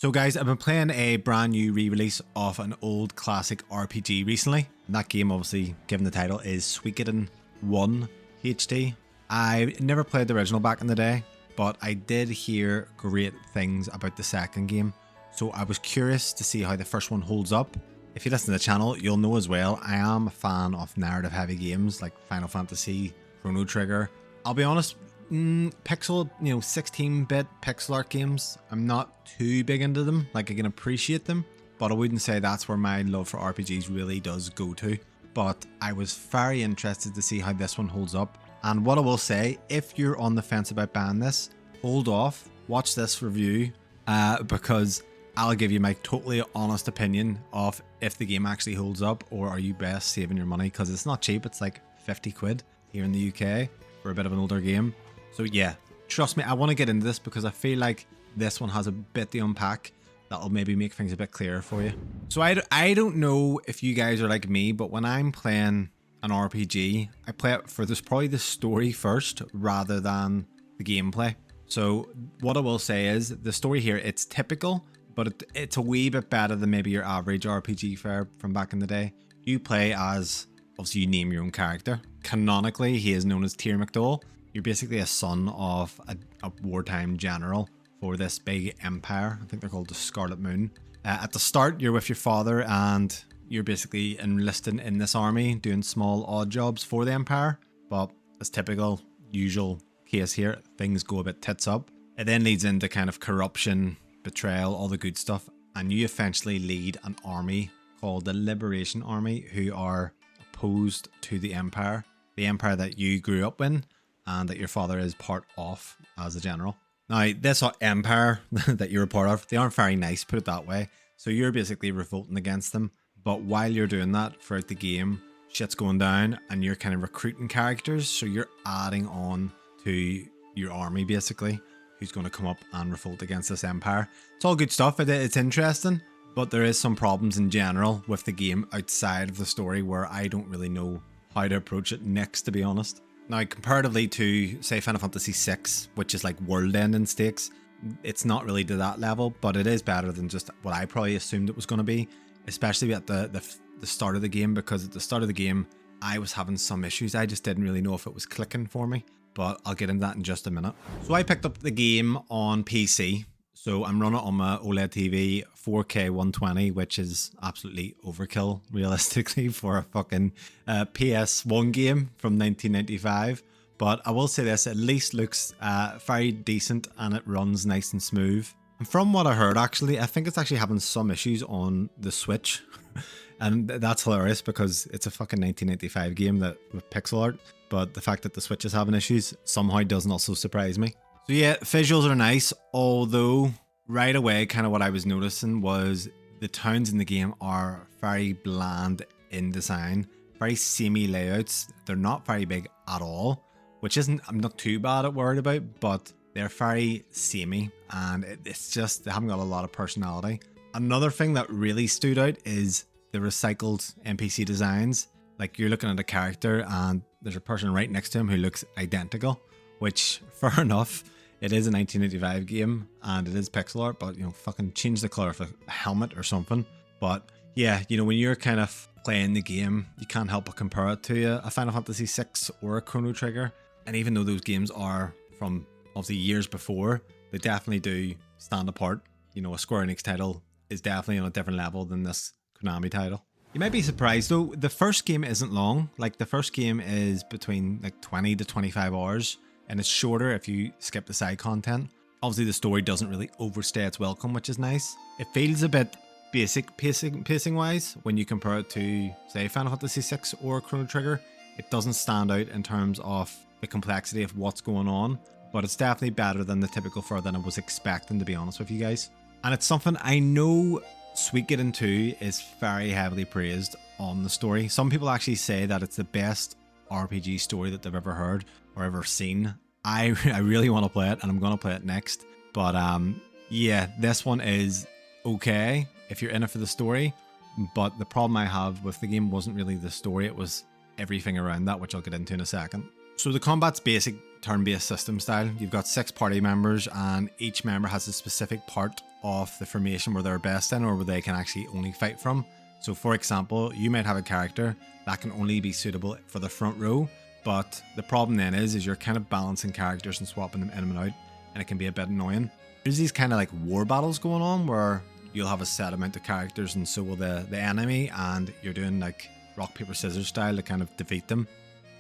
So guys, I've been playing a brand new re-release of an old classic RPG recently. And that game, obviously, given the title, is Suikoden 1 HD. I never played the original back in the day, but I did hear great things about the second game. So I was curious to see how the first one holds up. If you listen to the channel, you'll know as well, I am a fan of narrative heavy games like Final Fantasy, Chrono Trigger. I'll be honest, pixel, 16-bit pixel art games, I'm not too big into them. Like, I can appreciate them, but I wouldn't say that's where my love for RPGs really does go to. But I was very interested to see how this one holds up. And what I will say, if you're on the fence about buying this, hold off, watch this review, because I'll give you my totally honest opinion of if the game actually holds up, or are you best saving your money, because it's not cheap. It's like 50 quid here in the UK for a bit of an older game. So yeah, trust me, I want to get into this because I feel like this one has a bit to unpack that'll maybe make things a bit clearer for you. So I don't know if you guys are like me, but when I'm playing an RPG, I play it for probably the story first rather than the gameplay. So what I will say is the story here, it's typical, but it's a wee bit better than maybe your average RPG fare from back in the day. You play as, obviously you name your own character. Canonically, he is known as Tyr McDowell. You're basically a son of a wartime general for this big empire. I think they're called the Scarlet Moon. At the start, you're with your father and you're basically enlisted in this army, doing small odd jobs for the empire. But as typical, usual case here, things go a bit tits up. It then leads into kind of corruption, betrayal, all the good stuff. And you eventually lead an army called the Liberation Army, who are opposed to the empire that you grew up in and that your father is part of as a general. Now, this empire that you're a part of, they aren't very nice, put it that way. So you're basically revolting against them. But while you're doing that throughout the game, shit's going down and you're kind of recruiting characters. So you're adding on to your army, basically, who's going to come up and revolt against this empire. It's all good stuff. It's interesting, but there is some problems in general with the game outside of the story where I don't really know how to approach it next, to be honest. Now, comparatively to, say, Final Fantasy VI, which is like world-ending stakes, it's not really to that level, but it is better than just what I probably assumed it was going to be, especially at the start of the game, because at the start of the game, I was having some issues. I just didn't really know if it was clicking for me, but I'll get into that in just a minute. So I picked up the game on PC. So I'm running it on my OLED TV, 4K 120, which is absolutely overkill, realistically, for a fucking PS1 game from 1995. But I will say this, at least looks very decent and it runs nice and smooth. And from what I heard, actually, I think it's actually having some issues on the Switch. And that's hilarious because it's a fucking 1995 game with pixel art. But the fact that the Switch is having issues somehow doesn't also surprise me. So yeah, visuals are nice, although right away kind of what I was noticing was the towns in the game are very bland in design, very samey layouts. They're not very big at all, which I'm not too bad at worried about, but they're very samey and it's just, they haven't got a lot of personality. Another thing that really stood out is the recycled NPC designs. Like, you're looking at a character and there's a person right next to him who looks identical, which, fair enough, it is a 1985 game and it is pixel art, but fucking change the color of the helmet or something. But yeah, when you're kind of playing the game, you can't help but compare it to a Final Fantasy VI or a Chrono Trigger. And even though those games are from obviously years before, they definitely do stand apart. A Square Enix title is definitely on a different level than this Konami title. You might be surprised though, the first game isn't long. Like, the first game is between like 20 to 25 hours. And it's shorter if you skip the side content. Obviously, the story doesn't really overstay its welcome, which is nice. It feels a bit basic pacing-wise when you compare it to, say, Final Fantasy VI or Chrono Trigger. It doesn't stand out in terms of the complexity of what's going on, but it's definitely better than the typical fare than I was expecting, to be honest with you guys. And it's something I know Suikoden 2 is very heavily praised on the story. Some people actually say that it's the best RPG story that they've ever heard or ever seen. I really want to play it and I'm going to play it next. But yeah, this one is okay if you're in it for the story. But the problem I have with the game wasn't really the story, it was everything around that, which I'll get into in a second. So the combat's basic turn-based system style. You've got 6 party members and each member has a specific part of the formation where they're best in or where they can actually only fight from. So for example, you might have a character that can only be suitable for the front row, but the problem then is you're kind of balancing characters and swapping them in and out, and it can be a bit annoying. There's these kind of like war battles going on where you'll have a set amount of characters and so will the enemy, and you're doing like rock, paper, scissors style to kind of defeat them.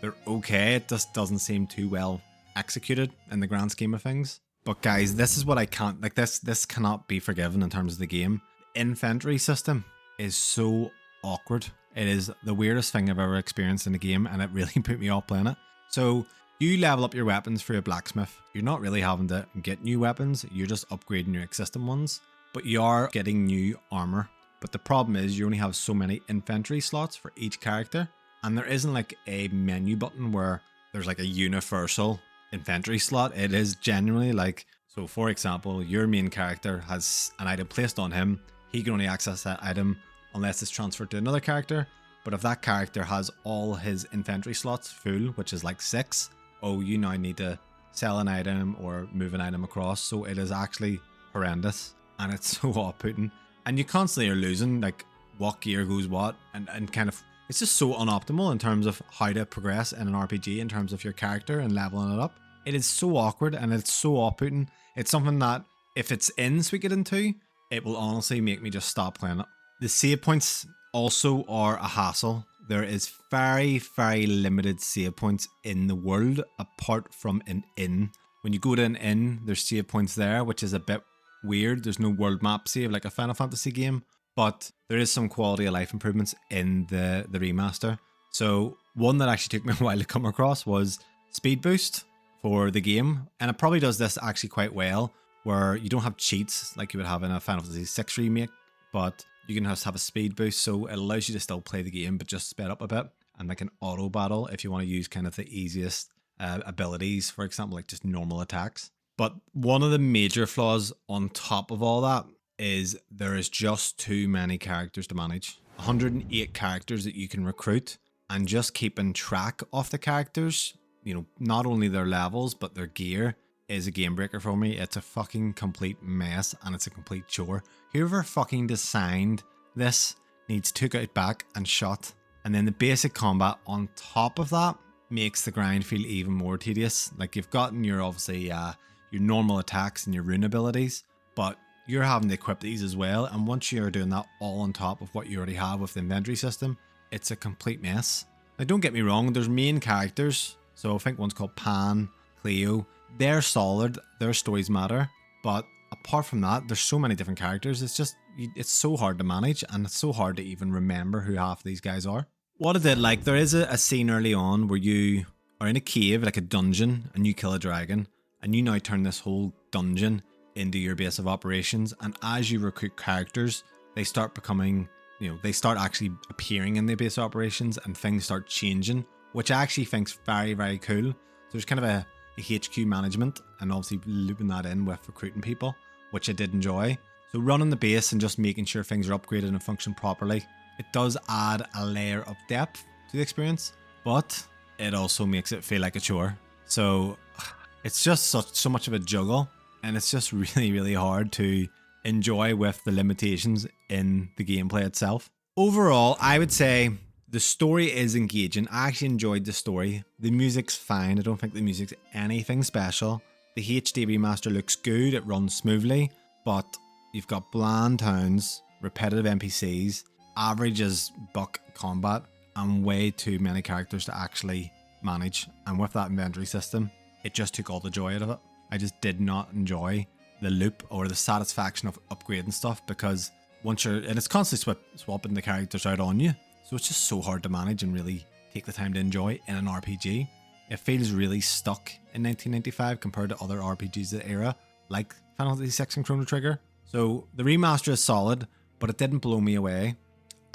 They're okay, it just doesn't seem too well executed in the grand scheme of things. But guys, this is what I can't, like this cannot be forgiven in terms of the game. The inventory system is so awkward. It is the weirdest thing I've ever experienced in a game, and it really put me off playing it. So you level up your weapons for your blacksmith. You're not really having to get new weapons, you're just upgrading your existing ones, but you are getting new armor. But the problem is you only have so many inventory slots for each character, and there isn't like a menu button where there's like a universal inventory slot. It is genuinely like, so for example, your main character has an item placed on him. He can only access that item unless it's transferred to another character. But if that character has all his inventory slots full, which is like 6, oh, you now need to sell an item or move an item across. So it is actually horrendous, and it's so off-putting. And you constantly are losing like what gear goes what, and kind of, it's just so unoptimal in terms of how to progress in an RPG in terms of your character and leveling it up. It is so awkward and it's so off-putting. It's something that if it's in Suikoden 2, it will honestly make me just stop playing it. The save points also are a hassle. There is very, very limited save points in the world apart from an inn. When you go to an inn, there's save points there, which is a bit weird. There's no world map save like a Final Fantasy game, but there is some quality of life improvements in the remaster. So one that actually took me a while to come across was speed boost for the game, and it probably does this actually quite well, where you don't have cheats like you would have in a Final Fantasy 6 remake, but you can just have a speed boost, so it allows you to still play the game but just sped up a bit, and like an auto battle if you want to use kind of the easiest abilities, for example like just normal attacks. But one of the major flaws on top of all that is there is just too many characters to manage. 108 characters that you can recruit, and just keeping track of the characters, you know, not only their levels but their gear, is a game breaker for me. It's a fucking complete mess and it's a complete chore. Whoever fucking designed this needs to get back and shot. And then the basic combat on top of that makes the grind feel even more tedious. Like you've gotten your obviously your normal attacks and your rune abilities, but you're having to equip these as well, and once you're doing that all on top of what you already have with the inventory system, it's a complete mess. Now don't get me wrong, there's main characters, so I think one's called Pan, Cleo. They're solid, their stories matter, but apart from that, there's so many different characters, it's so hard to manage, and it's so hard to even remember who half of these guys are. What I did like, there is a scene early on where you are in a cave, like a dungeon, and you kill a dragon, and you now turn this whole dungeon into your base of operations, and as you recruit characters, they start becoming, you know, they start actually appearing in the base of operations, and things start changing, which I actually think's very, very cool. So there's kind of a HQ management, and obviously looping that in with recruiting people, which I did enjoy. So running the base and just making sure things are upgraded and function properly, it does add a layer of depth to the experience, but it also makes it feel like a chore. So it's just so much of a juggle, and it's just really, really hard to enjoy with the limitations in the gameplay itself. Overall, I would say the story is engaging. I actually enjoyed the story. The music's fine. I don't think the music's anything special. The HD remaster looks good. It runs smoothly, but you've got bland towns, repetitive NPCs, average as buck combat, and way too many characters to actually manage. And with that inventory system, it just took all the joy out of it. I just did not enjoy the loop or the satisfaction of upgrading stuff, because once you're, and it's constantly swapping the characters out on you, so it's just so hard to manage and really take the time to enjoy in an RPG. It feels really stuck in 1995 compared to other RPGs of the era, like Final Fantasy 6 and Chrono Trigger. So the remaster is solid, but it didn't blow me away.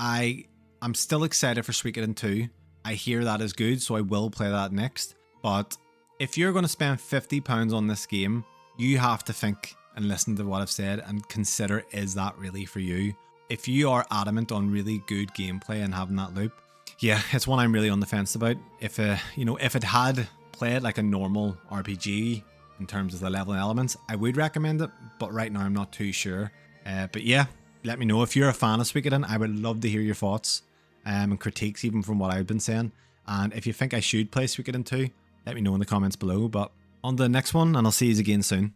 I'm still excited for Suikoden 2. I hear that is good, so I will play that next. But if you're going to spend £50 on this game, you have to think and listen to what I've said and consider, is that really for you? If you are adamant on really good gameplay and having that loop, yeah, it's one I'm really on the fence about. If it had played like a normal RPG in terms of the leveling elements, I would recommend it, but right now I'm not too sure. But yeah, let me know if you're a fan of Suikoden. I would love to hear your thoughts and critiques even from what I've been saying. And if you think I should play Suikoden 2, let me know in the comments below. But on to the next one, and I'll see you again soon.